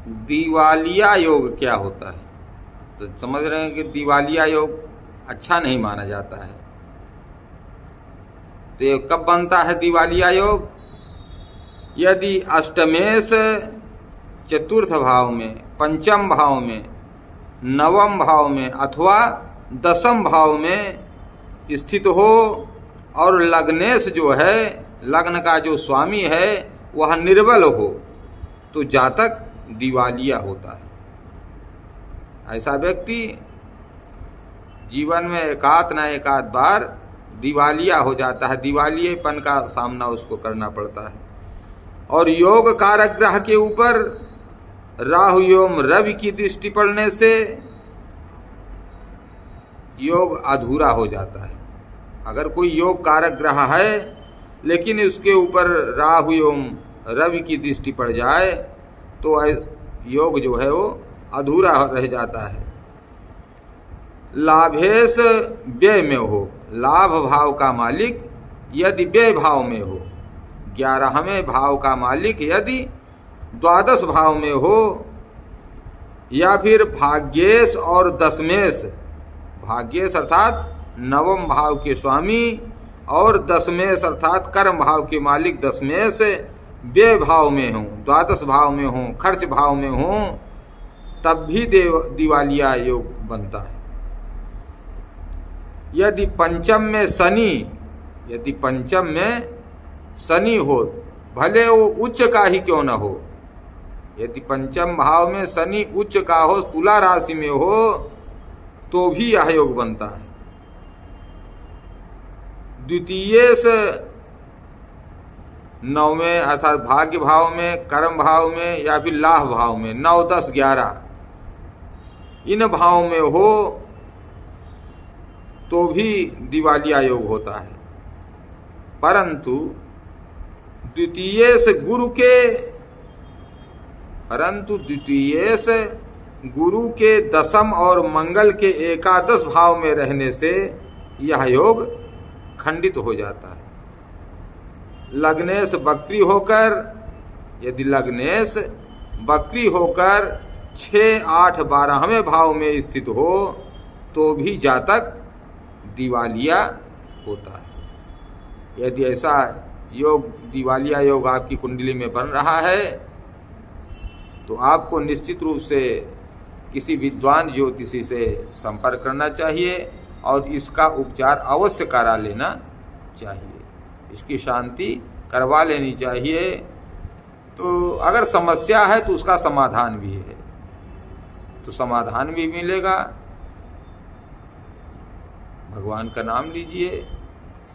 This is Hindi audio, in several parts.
दिवालिया योग क्या होता है? तो समझ रहे हैं कि दिवालिया योग अच्छा नहीं माना जाता है। तो ये कब बनता है दिवालिया योग? यदि अष्टमेश चतुर्थ भाव में, पंचम भाव में, नवम भाव में अथवा दसम भाव में स्थित हो और लग्नेश जो है, लग्न का जो स्वामी है वह निर्बल हो, तो जातक दिवालिया होता है। ऐसा व्यक्ति जीवन में एकाध न एकाध बार दिवालिया हो जाता है, दिवालियेपन का सामना उसको करना पड़ता है। और योग कारक ग्रह के ऊपर राहु एवं रवि की दृष्टि पड़ने से योग अधूरा हो जाता है। अगर कोई योग कारक ग्रह है लेकिन उसके ऊपर राहु एवं रवि की दृष्टि पड़ जाए तो योग जो है वो अधूरा रह जाता है। लाभेश व्यय में हो, लाभ भाव का मालिक यदि व्यय भाव में हो, 11वें भाव का मालिक यदि द्वादश भाव में हो, या फिर भाग्येश और दशमेश, भाग्येश अर्थात नवम भाव के स्वामी और दशमेश अर्थात कर्म भाव के मालिक दशमेश व्यय भाव में हो, द्वादश भाव में हो, खर्च भाव में हो, तब भी दिवालिया योग बनता है। यदि पंचम में शनि, यदि पंचम में शनि हो, भले वो उच्च का ही क्यों न हो, यदि पंचम भाव में शनि उच्च का हो, तुला राशि में हो, तो भी यह योग बनता है। द्वितीय से नौवें अर्थात भाग्य भाव में, कर्म भाव में या फिर लाभ भाव में, 9, 10, 11 इन भाव में हो तो भी दिवालिया योग होता है। परंतु द्वितीय से गुरु के दशम और मंगल के एकादश भाव में रहने से यह योग खंडित हो जाता है। लग्नेश वक्री होकर, यदि लग्नेश वक्री होकर 6, 8, 12वें भाव में स्थित हो तो भी जातक दिवालिया होता है। यदि ऐसा योग दिवालिया योग आपकी कुंडली में बन रहा है तो आपको निश्चित रूप से किसी विद्वान ज्योतिषी से संपर्क करना चाहिए और इसका उपचार अवश्य करा लेना चाहिए, इसकी शांति करवा लेनी चाहिए। तो अगर समस्या है तो उसका समाधान भी है, तो समाधान भी मिलेगा। भगवान का नाम लीजिए,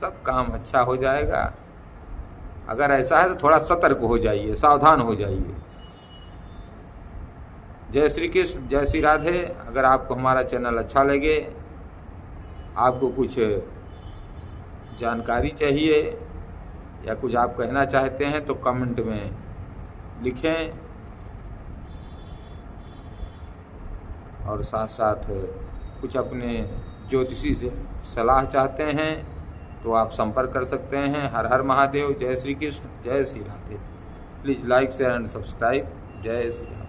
सब काम अच्छा हो जाएगा। अगर ऐसा है तो थोड़ा सतर्क हो जाइए, सावधान हो जाइए। जय श्री कृष्ण, जय श्री राधे। अगर आपको हमारा चैनल अच्छा लगे, आपको कुछ जानकारी चाहिए या कुछ आप कहना चाहते हैं तो कमेंट में लिखें, और साथ साथ कुछ अपने ज्योतिषी से सलाह चाहते हैं तो आप संपर्क कर सकते हैं। हर हर महादेव, जय श्री कृष्ण, जय Shri Radhe. Please like, share and subscribe. जय श्री राधे।